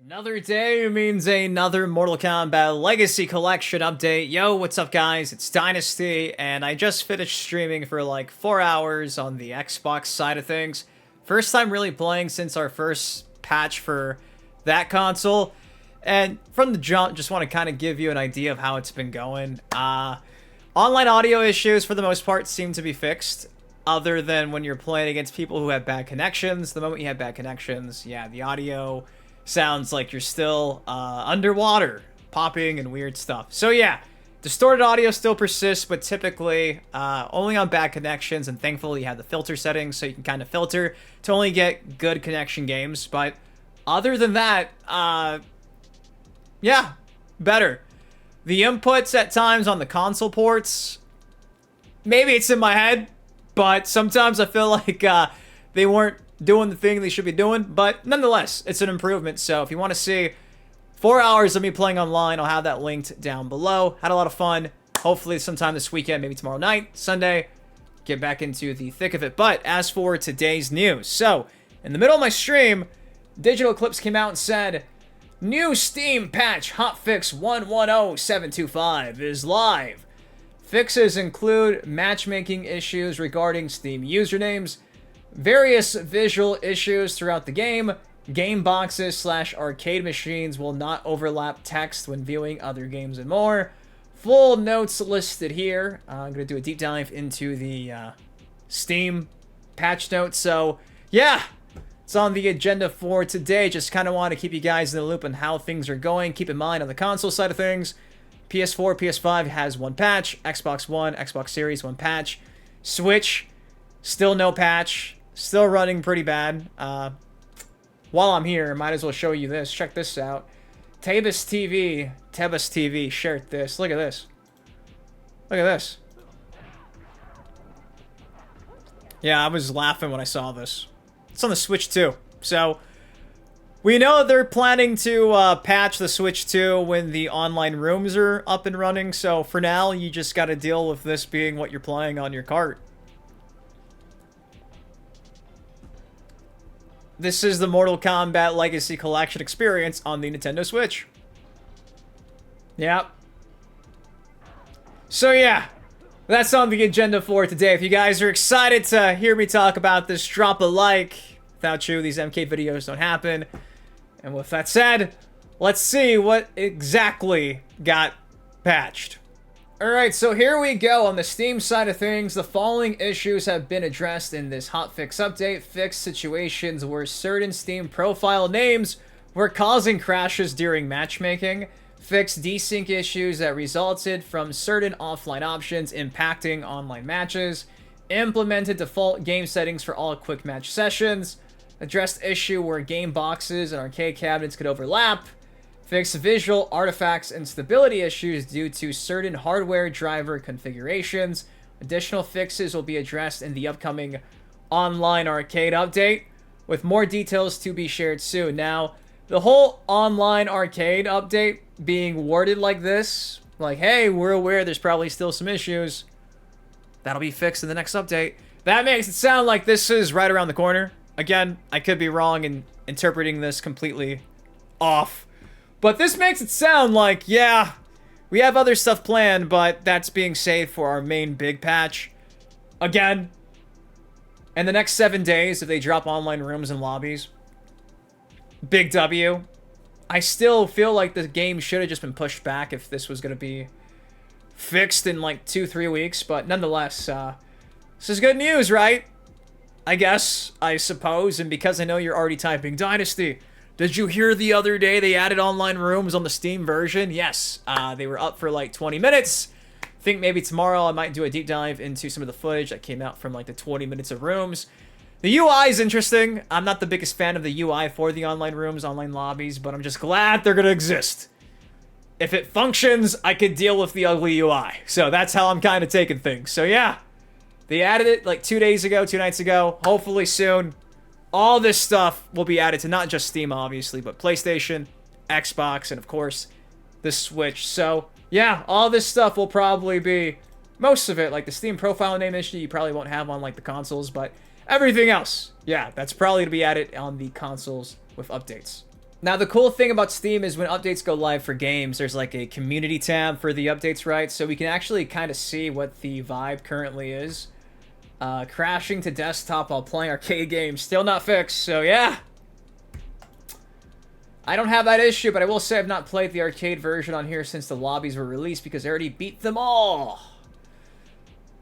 Another day means another Mortal Kombat Legacy Collection update. Yo, what's up guys? It's Dynasty, and I just finished streaming for like 4 hours on the Xbox side of things. First time really playing since our first patch for that console. And from the jump, just want to kind of give you an idea of how it's been going. Online audio issues, for the most part, seem to be fixed. Other than when you're playing against people who have bad connections. The moment you have bad connections, yeah, the audio sounds like you're still underwater, popping and weird stuff. So yeah, distorted audio still persists, but typically only on bad connections, and thankfully you have the filter settings, so you can kind of filter to only get good connection games. But other than that, yeah, better. The inputs at times on the console ports, maybe it's in my head, but sometimes I feel like they weren't doing the thing they should be doing, but nonetheless, it's an improvement. So if you want to see 4 hours of me playing online, I'll have that linked down below. Had a lot of fun. Hopefully sometime this weekend, maybe tomorrow night, Sunday, get back into the thick of it. But as for today's news, so in the middle of my stream, Digital Eclipse came out and said, new Steam patch hotfix 110725 is live. Fixes include matchmaking issues regarding Steam usernames, various visual issues throughout the game boxes / arcade machines will not overlap text when viewing other games, and more. Full notes listed here. I'm going to do a deep dive into the Steam patch notes. So, yeah, it's on the agenda for today. Just kind of want to keep you guys in the loop on how things are going. Keep in mind, on the console side of things, PS4, PS5 has one patch. Xbox One, Xbox Series, one patch. Switch, still no patch. Still running pretty bad. While I'm here, might as well show you this. Check this out. Tebas TV shared this. Look at this. Look at this. Yeah, I was laughing when I saw this. It's on the Switch too. So, we know they're planning to patch the Switch 2 when the online rooms are up and running. So, for now, you just gotta deal with this being what you're playing on your cart. This is the Mortal Kombat Legacy Collection experience on the Nintendo Switch. Yep. So yeah, that's on the agenda for today. If you guys are excited to hear me talk about this, drop a like. Without you, these MK videos don't happen. And with that said, let's see what exactly got patched. Alright, so here we go. On the Steam side of things, the following issues have been addressed in this hotfix update. Fixed situations where certain Steam profile names were causing crashes during matchmaking. Fixed desync issues that resulted from certain offline options impacting online matches. Implemented default game settings for all quick match sessions. Addressed issue where game boxes and arcade cabinets could overlap. Fix visual artifacts and stability issues due to certain hardware driver configurations. Additional fixes will be addressed in the upcoming online arcade update, with more details to be shared soon. Now, the whole online arcade update being worded like this, like, hey, we're aware there's probably still some issues, that'll be fixed in the next update. That makes it sound like this is right around the corner. Again, I could be wrong in interpreting this completely off. But this makes it sound like, yeah, we have other stuff planned, but that's being saved for our main big patch. Again, in the next 7 days, if they drop online rooms and lobbies, big W. I still feel like the game should have just been pushed back if this was going to be fixed in like 2-3 weeks. But nonetheless, this is good news, right? I guess, I suppose. And because I know you're already typing Dynasty, did you hear the other day they added online rooms on the Steam version? Yes, they were up for like 20 minutes. I think maybe tomorrow I might do a deep dive into some of the footage that came out from like the 20 minutes of rooms. The UI is interesting. I'm not the biggest fan of the UI for the online rooms, online lobbies, but I'm just glad they're going to exist. If it functions, I could deal with the ugly UI. So that's how I'm kind of taking things. So yeah, they added it like 2 days ago, 2 nights ago. Hopefully soon. All this stuff will be added to not just Steam, obviously, but PlayStation, Xbox, and of course, the Switch. So, yeah, all this stuff will probably be, most of it, like the Steam profile name issue, you probably won't have on, like, the consoles, but everything else, yeah, that's probably to be added on the consoles with updates. Now, the cool thing about Steam is when updates go live for games, there's like a community tab for the updates, right? So we can actually kind of see what the vibe currently is. Crashing to desktop while playing arcade games, still not fixed, so yeah. I don't have that issue, but I will say I've not played the arcade version on here since the lobbies were released because I already beat them all.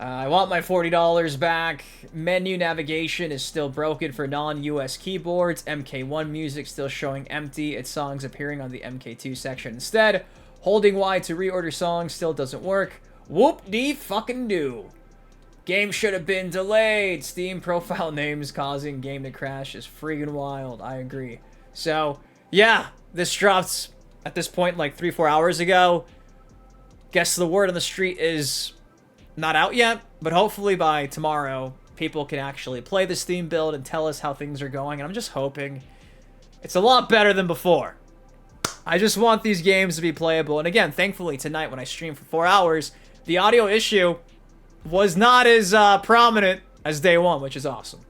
I want my $40 back. Menu navigation is still broken for non-US keyboards. MK1 music still showing empty. Its songs appearing on the MK2 section instead. Holding Y to reorder songs still doesn't work. Whoop-de-fucking-do. Game should have been delayed. Steam profile names causing game to crash is freaking wild. I agree. So, yeah, this dropped at this point like 3-4 hours ago. Guess the word on the street is not out yet, but hopefully by tomorrow, people can actually play the Steam build and tell us how things are going, and I'm just hoping it's a lot better than before. I just want these games to be playable, and again, thankfully, tonight when I streamed for 4 hours, the audio issue was not as prominent as day one, which is awesome.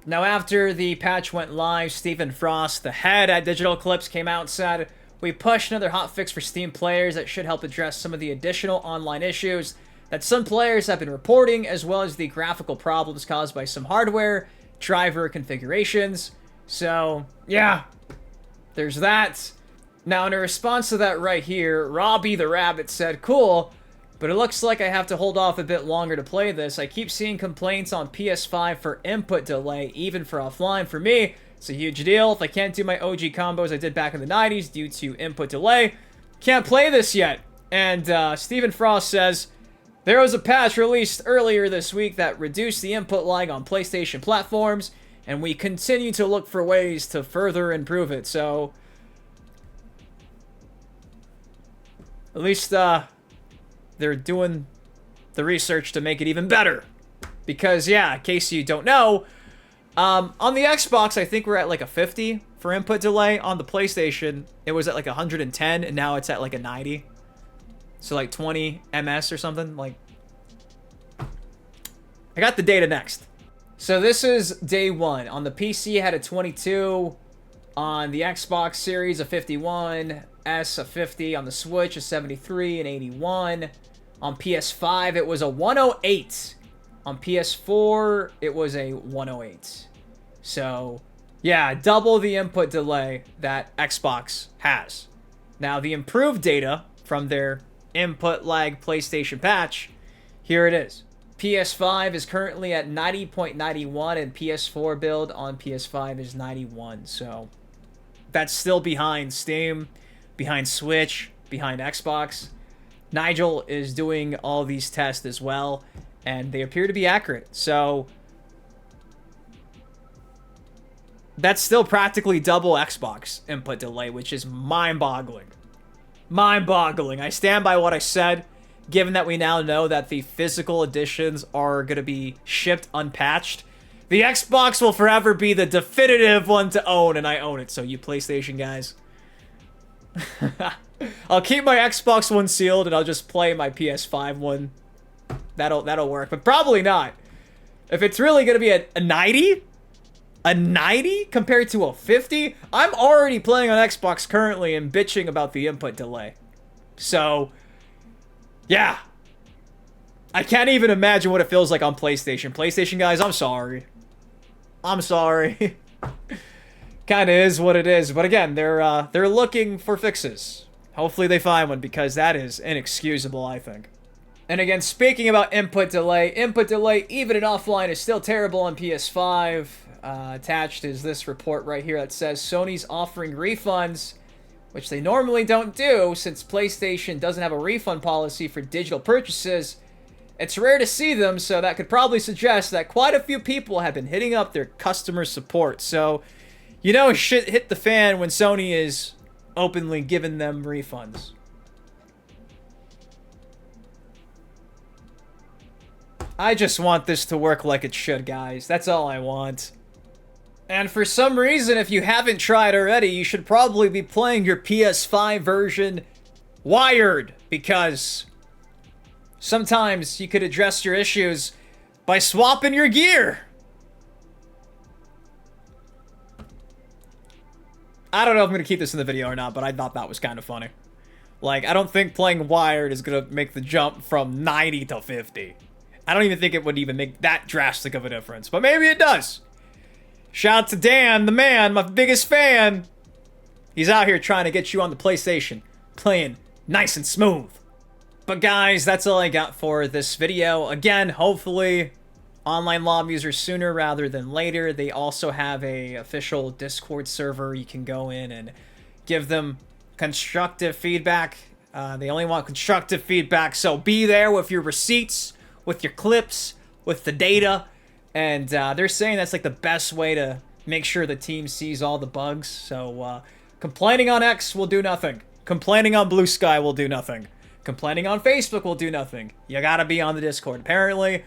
Now, after the patch went live, Stephen Frost, the head at Digital Eclipse, came out and said, "We pushed another hotfix for Steam players that should help address some of the additional online issues that some players have been reporting, as well as the graphical problems caused by some hardware driver configurations." So, yeah, there's that. Now, in a response to that right here, Robbie the Rabbit said, "Cool, but it looks like I have to hold off a bit longer to play this. I keep seeing complaints on PS5 for input delay, even for offline. For me, it's a huge deal. If I can't do my OG combos I did back in the 90s due to input delay, can't play this yet." And Stephen Frost says, "There was a patch released earlier this week that reduced the input lag on PlayStation platforms, and we continue to look for ways to further improve it." So, at least, they're doing the research to make it even better. Because, yeah, in case you don't know, on the Xbox, I think we're at like a 50 for input delay. On the PlayStation, it was at like 110, and now it's at like a 90. So like 20 ms or something. Like, I got the data next. So this is day one. On the PC, I had a 22. On the Xbox Series, a 51. S, a 50. On the Switch, a 73 and 81. On PS5, it was a 108. On PS4, it was a 108. So, yeah, double the input delay that Xbox has. Now, the improved data from their input lag PlayStation patch, here it is. PS5 is currently at 90.91, and PS4 build on PS5 is 91. So, that's still behind Steam, behind Switch, behind Xbox. Nigel is doing all these tests as well, and they appear to be accurate. So, that's still practically double Xbox input delay, which is mind-boggling. Mind-boggling. I stand by what I said, given that we now know that the physical editions are going to be shipped unpatched. The Xbox will forever be the definitive one to own, and I own it, so you PlayStation guys. I'll keep my Xbox one sealed, and I'll just play my PS5 one. That'll work, but probably not. If it's really going to be a 90? A 90 compared to a 50? I'm already playing on Xbox currently and bitching about the input delay. So, yeah. I can't even imagine what it feels like on PlayStation. PlayStation guys, I'm sorry. I'm sorry. Kinda is what it is. But again, they're looking for fixes. Hopefully they find one, because that is inexcusable, I think. And again, speaking about input delay even in offline is still terrible on PS5. Attached is this report right here that says Sony's offering refunds, which they normally don't do since PlayStation doesn't have a refund policy for digital purchases. It's rare to see them, so that could probably suggest that quite a few people have been hitting up their customer support. So, you know, shit hit the fan when Sony is openly giving them refunds. I just want this to work like it should, guys. That's all I want. And for some reason, if you haven't tried already, you should probably be playing your PS5 version wired, because sometimes you could address your issues by swapping your gear. I don't know if I'm going to keep this in the video or not, but I thought that was kind of funny. Like, I don't think playing wired is going to make the jump from 90 to 50. I don't even think it would even make that drastic of a difference, but maybe it does. Shout out to Dan, the man, my biggest fan. He's out here trying to get you on the PlayStation, playing nice and smooth. But guys, that's all I got for this video. Again, hopefully online lobbies are sooner rather than later. They also have a official Discord server. You can go in and give them constructive feedback. They only want constructive feedback, so be there with your receipts, with your clips, with the data. And they're saying that's like the best way to make sure the team sees all the bugs. So complaining on X will do nothing. Complaining on Blue Sky will do nothing. Complaining on Facebook will do nothing. You gotta be on the Discord. Apparently,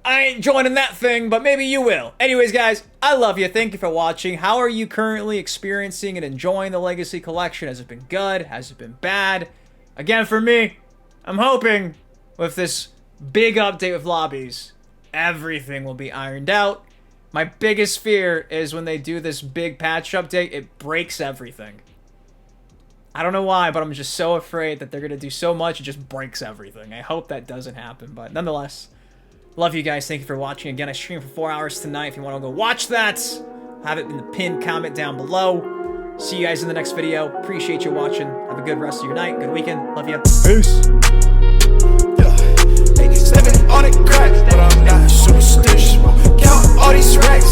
I ain't joining that thing, but maybe you will. Anyways, guys, I love you. Thank you for watching. How are you currently experiencing and enjoying the Legacy Collection? Has it been good? Has it been bad? Again, for me, I'm hoping with this big update with lobbies, everything will be ironed out. My biggest fear is when they do this big patch update, it breaks everything. I don't know why, but I'm just so afraid that they're going to do so much, it just breaks everything. I hope that doesn't happen, but nonetheless, love you guys. Thank you for watching. Again, I stream for 4 hours tonight. If you want to go watch that, have it in the pinned comment down below. See you guys in the next video. Appreciate you watching. Have a good rest of your night. Good weekend. Love you. Peace. Living on a crack, but I'm not superstitious. Count all these racks.